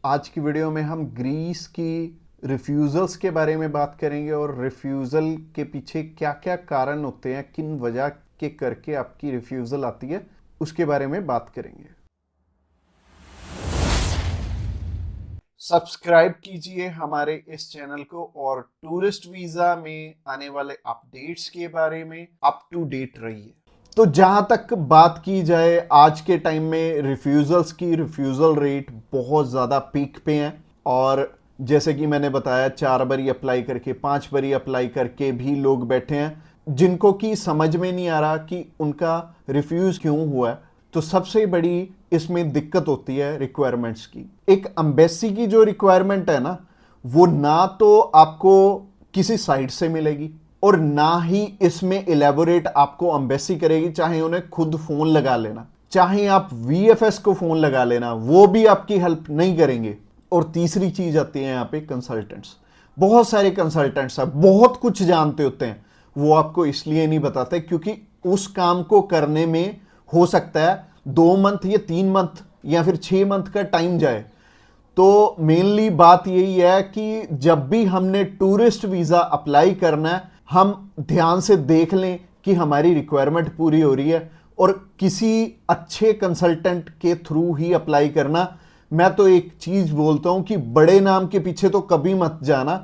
आज की वीडियो में हम ग्रीस की रिफ्यूज़ल्स के बारे में बात करेंगे और रिफ्यूज़ल के पीछे क्या क्या कारण होते हैं, किन वजह के करके आपकी रिफ्यूज़ल आती है, उसके बारे में बात करेंगे। सब्सक्राइब कीजिए हमारे इस चैनल को और टूरिस्ट वीज़ा में आने वाले अपडेट्स के बारे में अप टू डेट रहिए। तो जहां तक बात की जाए आज के टाइम में रिफ्यूज़ल्स की, रिफ्यूज़ल रेट बहुत ज़्यादा पीक पे हैं और जैसे कि मैंने बताया 4 बारी अप्लाई करके 5 बारी अप्लाई करके भी लोग बैठे हैं जिनको कि समझ में नहीं आ रहा कि उनका रिफ्यूज़ क्यों हुआ है। तो सबसे बड़ी इसमें दिक्कत होती है रिक्वायरमेंट्स की। एक एम्बेसी की जो रिक्वायरमेंट है ना, वो ना तो आपको किसी साइट से मिलेगी और ना ही इसमें इलेबोरेट आपको एम्बेसी करेगी, चाहे उन्हें खुद फोन लगा लेना, चाहे आप वीएफएस को फोन लगा लेना, वो भी आपकी हेल्प नहीं करेंगे। और तीसरी चीज आती है यहाँ पे कंसल्टेंट्स। बहुत सारे कंसल्टेंट्स हैं, बहुत कुछ जानते होते हैं, वो आपको इसलिए नहीं बताते क्योंकि उस काम को करने में हो सकता है 2 मंथ या 3 मंथ या फिर 6 मंथ का टाइम जाए। तो मेनली बात यही है कि जब भी हमने टूरिस्ट वीज़ा अप्लाई करना है, हम ध्यान से देख लें कि हमारी रिक्वायरमेंट पूरी हो रही है और किसी अच्छे कंसल्टेंट के थ्रू ही अप्लाई करना। मैं तो एक चीज़ बोलता हूं कि बड़े नाम के पीछे तो कभी मत जाना।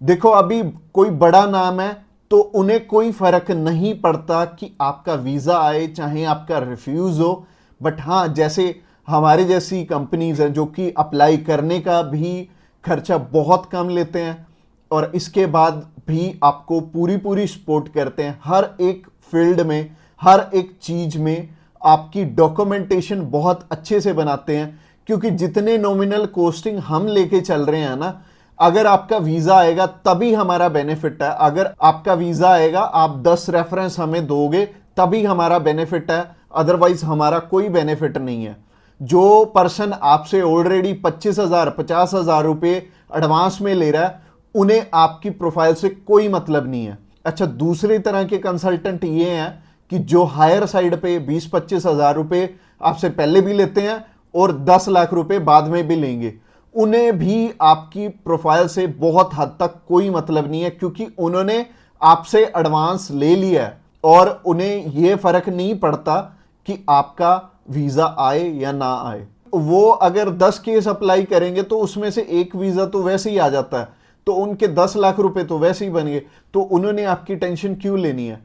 देखो अभी कोई बड़ा नाम है तो उन्हें कोई फर्क नहीं पड़ता कि आपका वीज़ा आए चाहे आपका रिफ्यूज़ हो। बट हाँ, जैसे हमारे जैसी कंपनीज हैं जो कि अप्लाई करने का भी खर्चा बहुत कम लेते हैं और इसके बाद भी आपको पूरी पूरी सपोर्ट करते हैं हर एक फील्ड में, हर एक चीज में आपकी डॉक्यूमेंटेशन बहुत अच्छे से बनाते हैं। क्योंकि जितने नॉमिनल कोस्टिंग हम लेके चल रहे हैं ना, अगर आपका वीजा आएगा तभी हमारा बेनिफिट है। अगर आपका वीजा आएगा, आप 10 रेफरेंस हमें दोगे तभी हमारा बेनिफिट है, अदरवाइज हमारा कोई बेनिफिट नहीं है। जो पर्सन आपसे ऑलरेडी 25,000 50,000 रुपए एडवांस में ले रहा है, उन्हें आपकी प्रोफाइल से कोई मतलब नहीं है। अच्छा, दूसरी तरह के कंसल्टेंट ये हैं कि जो हायर साइड पे 20-25,000 रुपए आपसे पहले भी लेते हैं और 10 लाख रुपए बाद में भी लेंगे। उन्हें भी आपकी प्रोफाइल से बहुत हद तक कोई मतलब नहीं है क्योंकि उन्होंने आपसे एडवांस ले लिया है और उन्हें यह फर्क नहीं पड़ता कि आपका वीजा आए या ना आए। वो अगर 10 केस अप्लाई करेंगे तो उसमें से एक वीजा तो वैसे ही आ जाता है, तो उनके 10 लाख रुपए तो वैसे ही बन गए। तो उन्होंने आपकी टेंशन क्यों लेनी है?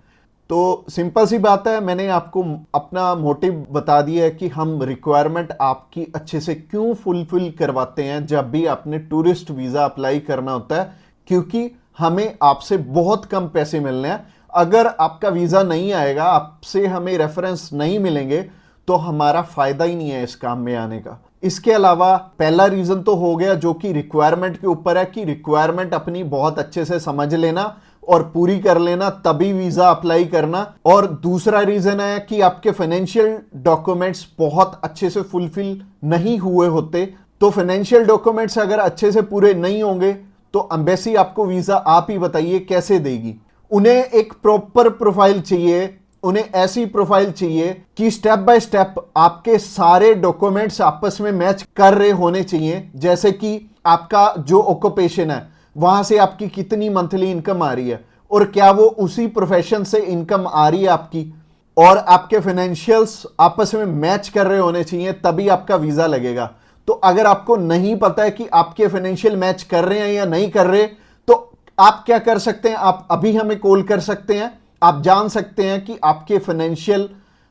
तो सिंपल सी बात है, मैंने आपको अपना मोटिव बता दिया है कि हम रिक्वायरमेंट आपकी अच्छे से क्यों फुलफिल करवाते हैं जब भी आपने टूरिस्ट वीजा अप्लाई करना होता है। क्योंकि हमें आपसे बहुत कम पैसे मिलने हैं। अगर आपका वीजा नहीं आएगा, आपसे हमें रेफरेंस नहीं मिलेंगे, तो हमारा फायदा ही नहीं है इस काम में आने का। इसके अलावा पहला रीजन तो हो गया जो कि रिक्वायरमेंट के ऊपर है कि रिक्वायरमेंट अपनी बहुत अच्छे से समझ लेना और पूरी कर लेना, तभी वीजा अप्लाई करना। और दूसरा रीजन है कि आपके फाइनेंशियल डॉक्यूमेंट्स बहुत अच्छे से फुलफिल नहीं हुए होते। तो फाइनेंशियल डॉक्यूमेंट्स अगर अच्छे से पूरे नहीं होंगे तो एम्बेसी आपको वीजा, आप ही बताइए, कैसे देगी? उन्हें एक प्रॉपर प्रोफाइल चाहिए, उन्हें ऐसी प्रोफाइल चाहिए कि स्टेप बाय स्टेप आपके सारे डॉक्यूमेंट्स आपस में मैच कर रहे होने चाहिए। जैसे कि आपका जो ऑक्यूपेशन है, वहां से आपकी कितनी मंथली इनकम आ रही है और क्या वो उसी प्रोफेशन से इनकम आ रही है आपकी, और आपके फाइनेंशियल्स आपस में मैच कर रहे होने चाहिए, तभी आपका वीजा लगेगा। तो अगर आपको नहीं पता है कि आपके फाइनेंशियल मैच कर रहे हैं या नहीं कर रहे, तो आप क्या कर सकते हैं, आप अभी हमें कॉल कर सकते हैं। आप जान सकते हैं कि आपके फाइनेंशियल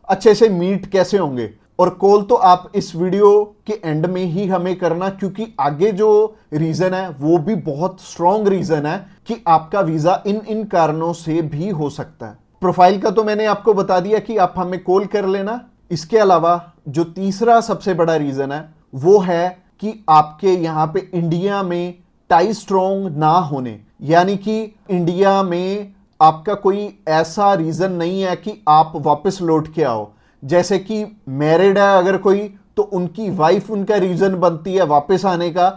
अच्छे से मीट कैसे होंगे। और कॉल तो आप इस वीडियो के एंड में ही हमें करना, क्योंकि आगे जो रीजन है वो भी बहुत स्ट्रॉन्ग रीजन है कि आपका वीजा इन इन कारणों से भी हो सकता है। प्रोफाइल का तो मैंने आपको बता दिया कि आप हमें कॉल कर लेना। इसके अलावा जो तीसरा सबसे बड़ा रीजन है वो है कि आपके यहां पे इंडिया में टाई स्ट्रॉन्ग ना होने, यानी कि इंडिया में आपका कोई ऐसा रीजन नहीं है कि आप वापस लौट के आओ। जैसे कि मैरिड है अगर कोई, तो उनकी वाइफ उनका रीजन बनती है वापस आने का,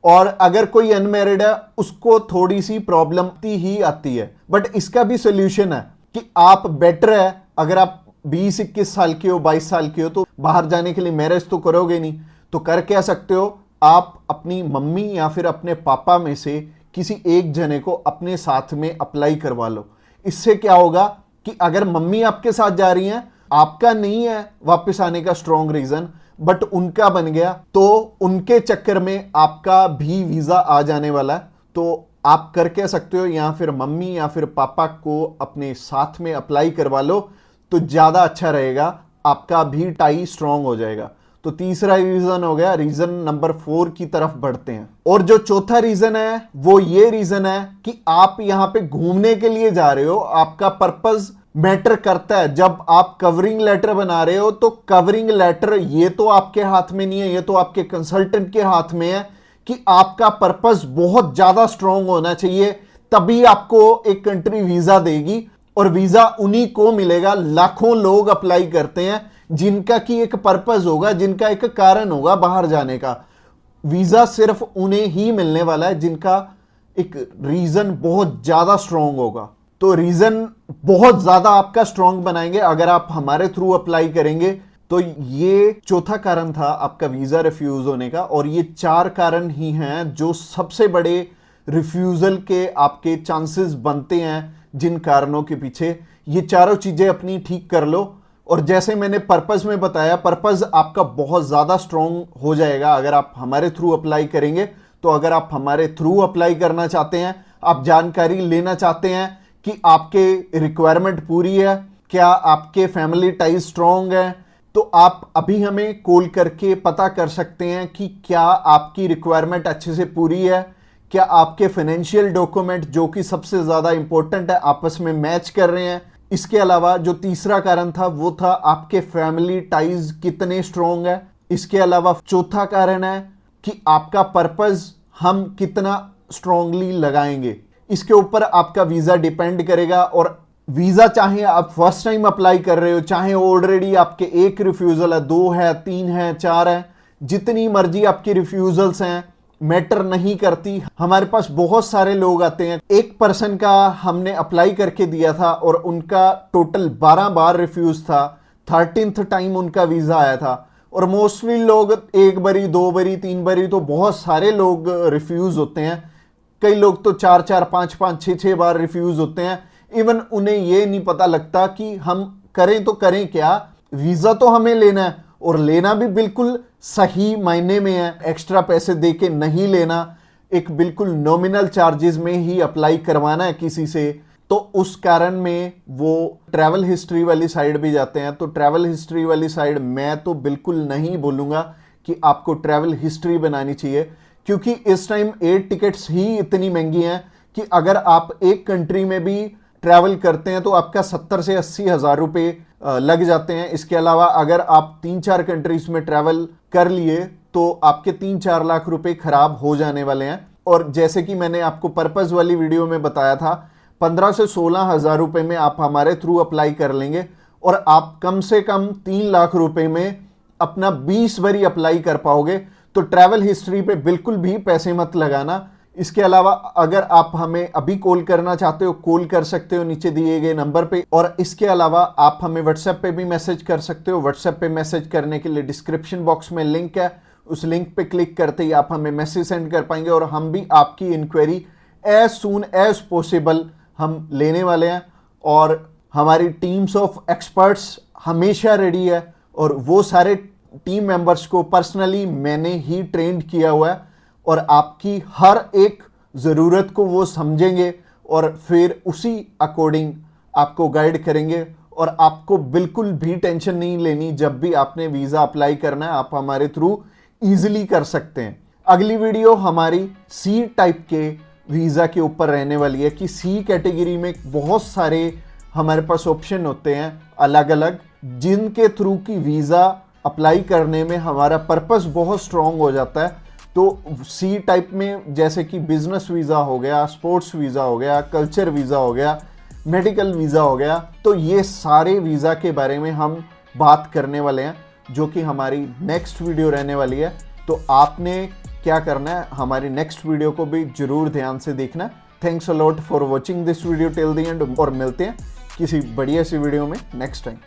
और अगर कोई अनमैरिड है उसको थोड़ी सी प्रॉब्लम ही आती है। बट इसका भी सोल्यूशन है कि आप बेटर है, अगर आप 20-21 साल के हो, 22 साल के हो, तो बाहर जाने के लिए मैरिज तो करोगे नहीं, तो कर क्या सकते हो, आप अपनी मम्मी या फिर अपने पापा में से किसी एक जने को अपने साथ में अप्लाई करवा लो। इससे क्या होगा कि अगर मम्मी आपके साथ जा रही हैं, आपका नहीं है वापस आने का स्ट्रॉन्ग रीजन, बट उनका बन गया, तो उनके चक्कर में आपका भी वीजा आ जाने वाला है। तो आप कर क्या सकते हो, या फिर मम्मी या फिर पापा को अपने साथ में अप्लाई करवा लो, तो ज्यादा अच्छा रहेगा, आपका भी टाई स्ट्रॉन्ग हो जाएगा। तो तीसरा रीजन हो गया। रीजन नंबर 4 की तरफ बढ़ते हैं। और जो चौथा रीजन है वो ये रीजन है कि आप यहां पे घूमने के लिए जा रहे हो, आपका पर्पस मैटर करता है। जब आप कवरिंग लेटर बना रहे हो तो कवरिंग लेटर ये तो आपके हाथ में नहीं है, ये तो आपके कंसल्टेंट के हाथ में है कि आपका पर्पस बहुत ज्यादा स्ट्रांग होना चाहिए, तभी आपको एक कंट्री वीजा देगी। और वीजा उन्हीं को मिलेगा, लाखों लोग अप्लाई करते हैं जिनका की एक पर्पस होगा, जिनका एक कारण होगा बाहर जाने का। वीजा सिर्फ उन्हें ही मिलने वाला है जिनका एक रीजन बहुत ज्यादा स्ट्रांग होगा। तो रीजन बहुत ज्यादा आपका स्ट्रांग बनाएंगे अगर आप हमारे थ्रू अप्लाई करेंगे। तो ये चौथा कारण था आपका वीजा रिफ्यूज होने का। और ये 4 कारण ही हैं जो सबसे बड़े रिफ्यूजल के आपके चांसेस बनते हैं। जिन कारणों के पीछे ये चारों चीजें अपनी ठीक कर लो। और जैसे मैंने पर्पस में बताया, पर्पस आपका बहुत ज्यादा स्ट्रांग हो जाएगा अगर आप हमारे थ्रू अप्लाई करेंगे। तो अगर आप हमारे थ्रू अप्लाई करना चाहते हैं, आप जानकारी लेना चाहते हैं कि आपके रिक्वायरमेंट पूरी है, क्या आपके फैमिली टाइज स्ट्रांग है, तो आप अभी हमें कॉल करके पता कर सकते हैं कि क्या आपकी रिक्वायरमेंट अच्छे से पूरी है, क्या आपके फाइनेंशियल डॉक्यूमेंट जो कि सबसे ज्यादा इंपॉर्टेंट है आपस में मैच कर रहे हैं। इसके अलावा जो तीसरा कारण था वो था आपके फैमिली टाइज कितने स्ट्रांग है। इसके अलावा चौथा कारण है कि आपका पर्पस हम कितना स्ट्रांगली लगाएंगे। इसके ऊपर आपका वीजा डिपेंड करेगा। और वीजा चाहे आप फर्स्ट टाइम अप्लाई कर रहे हो, चाहे ऑलरेडी आपके 1 रिफ्यूजल है, 2 है, 3 है, 4 है, जितनी मर्जी आपकी रिफ्यूजल्स हैं, मैटर नहीं करती। हमारे पास बहुत सारे लोग आते हैं। एक पर्सन का हमने अप्लाई करके दिया था और उनका टोटल 12 बार रिफ्यूज था, 13th टाइम उनका वीजा आया था। और मोस्टली लोग 1 बारी, 2 बारी, 3 बारी, तो बहुत सारे लोग रिफ्यूज होते हैं। कई लोग तो 4-4, 5-5, 6-6 बार रिफ्यूज होते हैं। इवन उन्हें यह नहीं पता लगता कि हम करें तो करें क्या। वीजा तो हमें लेना है, और लेना भी बिल्कुल सही मायने में है, एक्स्ट्रा पैसे दे के नहीं लेना, एक बिल्कुल नॉमिनल चार्जेस में ही अप्लाई करवाना है किसी से। तो उस कारण में वो ट्रैवल हिस्ट्री वाली साइड भी जाते हैं। तो ट्रैवल हिस्ट्री वाली साइड मैं तो बिल्कुल नहीं बोलूंगा कि आपको ट्रैवल हिस्ट्री बनानी चाहिए, क्योंकि इस टाइम एयर टिकट्स ही इतनी महंगी हैं कि अगर आप एक कंट्री में भी ट्रैवल करते हैं तो आपका 70 से 80 हज़ार रुपये लग जाते हैं। इसके अलावा अगर आप 3-4 कंट्रीज में ट्रैवल कर लिए तो आपके 3-4 लाख रुपए खराब हो जाने वाले हैं। और जैसे कि मैंने आपको पर्पस वाली वीडियो में बताया था, 15 से 16 हज़ार रुपये में आप हमारे थ्रू अप्लाई कर लेंगे और आप कम से कम 3 लाख रुपए में अपना 20 बारी अप्लाई कर पाओगे। तो ट्रैवल हिस्ट्री पे बिल्कुल भी पैसे मत लगाना। इसके अलावा अगर आप हमें अभी कॉल करना चाहते हो, कॉल कर सकते हो नीचे दिए गए नंबर पे। और इसके अलावा आप हमें व्हाट्सएप पे भी मैसेज कर सकते हो। व्हाट्सएप पे मैसेज करने के लिए डिस्क्रिप्शन बॉक्स में लिंक है, उस लिंक पे क्लिक करते ही आप हमें मैसेज सेंड कर पाएंगे और हम भी आपकी enquiry as soon as possible हम लेने वाले हैं। और हमारी टीम्स ऑफ एक्सपर्ट्स हमेशा रेडी है और वो सारे टीम मेंबर्स को पर्सनली मैंने ही ट्रेंड किया हुआ है और आपकी हर एक ज़रूरत को वो समझेंगे और फिर उसी अकॉर्डिंग आपको गाइड करेंगे। और आपको बिल्कुल भी टेंशन नहीं लेनी, जब भी आपने वीज़ा अप्लाई करना है आप हमारे थ्रू ईजिली कर सकते हैं। अगली वीडियो हमारी सी टाइप के वीज़ा के ऊपर रहने वाली है कि सी कैटेगरी में बहुत सारे हमारे पास ऑप्शन होते हैं अलग अलग, जिनके थ्रू की वीज़ा अप्लाई करने में हमारा पर्पस बहुत स्ट्रॉन्ग हो जाता है। तो सी टाइप में जैसे कि बिजनेस वीज़ा हो गया, स्पोर्ट्स वीज़ा हो गया, कल्चर वीज़ा हो गया, मेडिकल वीज़ा हो गया, तो ये सारे वीज़ा के बारे में हम बात करने वाले हैं, जो कि हमारी नेक्स्ट वीडियो रहने वाली है। तो आपने क्या करना है, हमारी नेक्स्ट वीडियो को भी जरूर ध्यान से देखना। Thanks a lot for watching this video till the end, और मिलते हैं किसी बढ़िया सी वीडियो में नेक्स्ट टाइम।